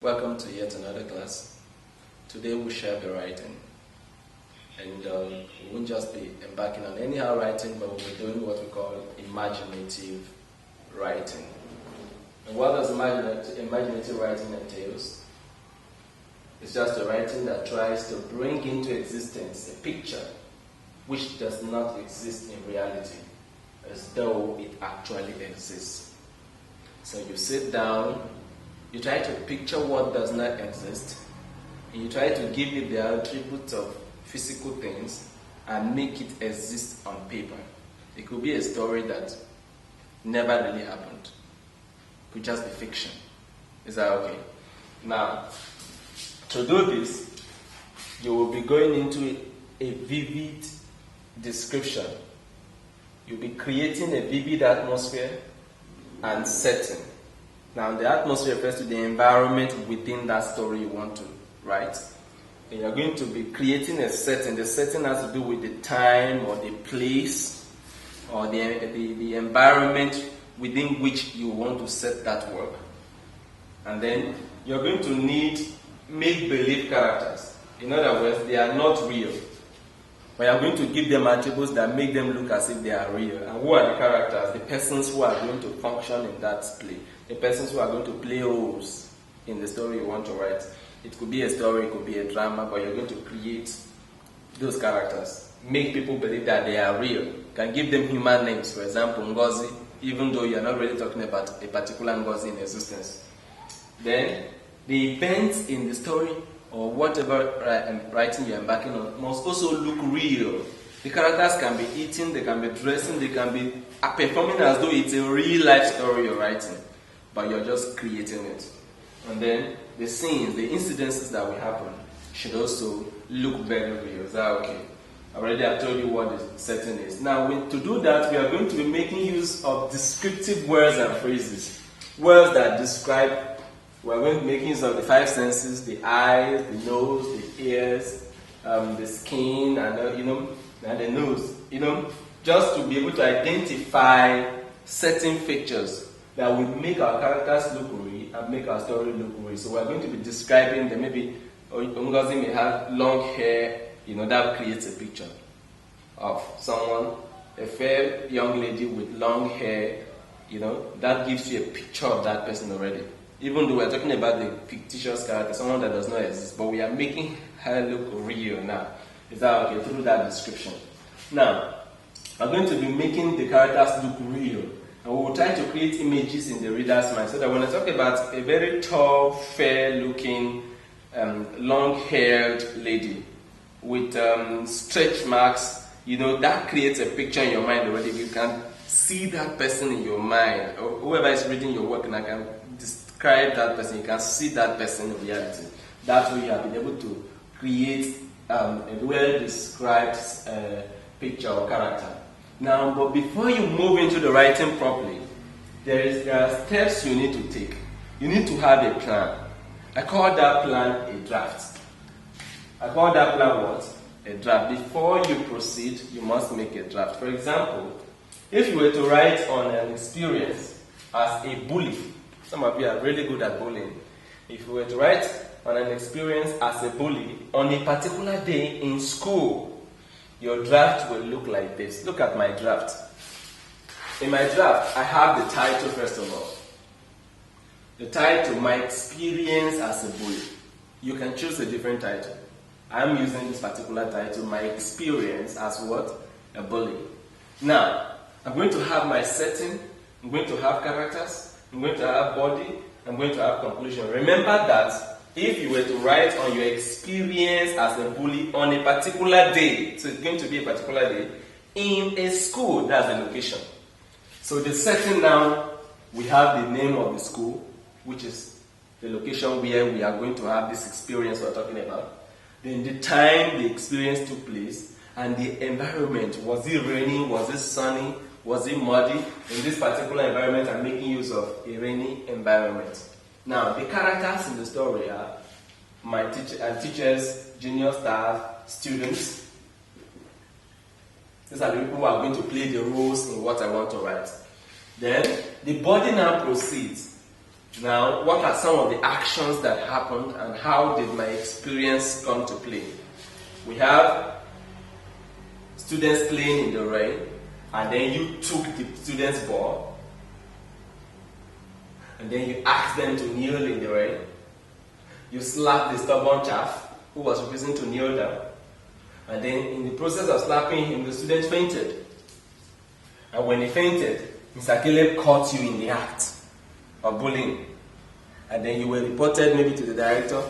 Welcome to yet another class. Today we shall be writing, and we won't just be embarking on anyhow writing, but we'll be doing what we call imaginative writing. And what does imaginative writing entails? It's just a writing that tries to bring into existence a picture which does not exist in reality, as though it actually exists. So you sit down, you try to picture what does not exist, and you try to give it the attributes of physical things and make it exist on paper. It could be a story that never really happened. It could just be fiction. Is that okay? Now, to do this, you will be going into a vivid description. You'll be creating a vivid atmosphere and setting. Now, the atmosphere refers to the environment within that story you want to write. And you're going to be creating a setting. The setting has to do with the time or the place or the environment within which you want to set that work. And then you're going to need make-believe characters. In other words, they are not real. But you're going to give them attributes that make them look as if they are real. And who are the characters? The persons who are going to function in that play. The persons who are going to play roles in the story you want to write. It could be a story, it could be a drama, but you're going to create those characters. Make people believe that they are real. You can give them human names. For example, Ngozi, even though you're not really talking about a particular Ngozi in existence. Then, the events in the story or whatever writing you're embarking on must also look real. The characters can be eating, they can be dressing, they can be performing as though it's a real life story you're writing, but you're just creating it. And then the scenes, the incidences that will happen should also look very real. Is that okay? Already I've told you what the setting is. Now, to do that, we are going to be making use of descriptive words and phrases. Words that describe. We're going to be making use of the five senses: the eyes, the nose, the ears, the skin, and and the nose. Just to be able to identify certain features that will make our characters look real and make our story look real. So we're going to be describing them. Maybe Ngozi may have long hair. That creates a picture of someone, a fair young lady with long hair. That gives you a picture of that person already. Even though we're talking about the fictitious character, someone that does not exist, but we are making her look real now. Is that okay? Through that description. Now, I'm going to be making the characters look real. And we will try to create images in the reader's mind so that when I talk about a very tall, fair-looking, long-haired lady with stretch marks, that creates a picture in your mind already. You can see that person in your mind. Or whoever is reading your work, and I can describe that person, you can see that person in reality. That way you have been able to create a well-described picture or character. Now, but before you move into the writing properly, there are steps you need to take. You need to have a plan. I call that plan a draft. I call that plan what? A draft. Before you proceed, you must make a draft. For example, if you were to write on an experience as a bully, some of you are really good at bullying. If you were to write on an experience as a bully on a particular day in school, your draft will look like this. Look at my draft. In my draft, I have the title first of all. The title, My Experience as a Bully. You can choose a different title. I'm using this particular title, My Experience as what? A Bully. Now, I'm going to have my setting. I'm going to have characters. I'm going to have body. I'm going to have conclusion. Remember that if you were to write on your experience as a bully on a particular day, so it's going to be a particular day, in a school, that's the location. So the setting now, we have the name of the school, which is the location where we are going to have this experience we're talking about. Then the time the experience took place, and the environment. Was it raining? Was it sunny? Was it muddy? In this particular environment, I'm making use of a rainy environment. Now, the characters in the story are my teachers, junior staff, students. These are the people who are going to play the roles in what I want to write. Then, the body now proceeds. Now, what are some of the actions that happened and how did my experience come to play? We have students playing in the rain, and then you took the students' ball, and then you asked them to kneel in the rain. You slapped the stubborn chaff who was refusing to kneel down, and then in the process of slapping him, the student fainted. And when he fainted, Mr. Caleb caught you in the act of bullying, and then you were reported maybe to the director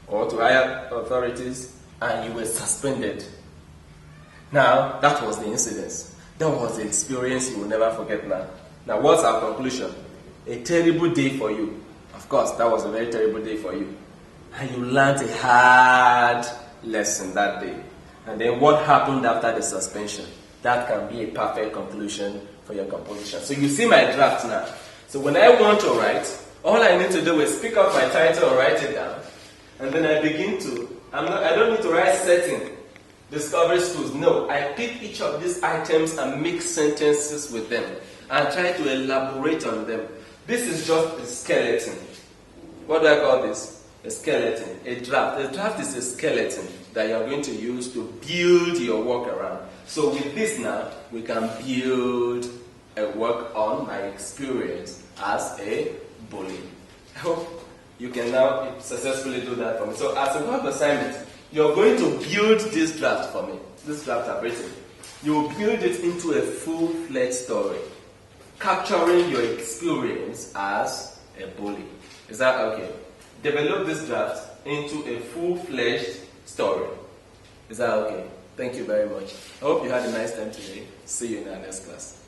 or to higher authorities, and you were suspended. Now, that was the incident. That was the experience you will never forget now. Now, what's our conclusion? A terrible day for you. Of course, that was a very terrible day for you. And you learned a hard lesson that day. And then what happened after the suspension? That can be a perfect conclusion for your composition. So you see my draft now. So when I want to write, all I need to do is pick up my title and write it down. And then I begin to, I don't need to write setting, discovery schools. No, I pick each of these items and make sentences with them and try to elaborate on them. This is just a skeleton. What do I call this? A skeleton, a draft. A draft is a skeleton that you are going to use to build your work around. So with this now, we can build a work on my experience as a bully. I hope you can now successfully do that for me. So as a work assignment, you're going to build this draft for me. This draft I've written. You will build it into a full-fledged story, capturing your experience as a bully. Is that okay? Develop this draft into a full-fledged story. Is that okay? Thank you very much. I hope you had a nice time today. See you in our next class.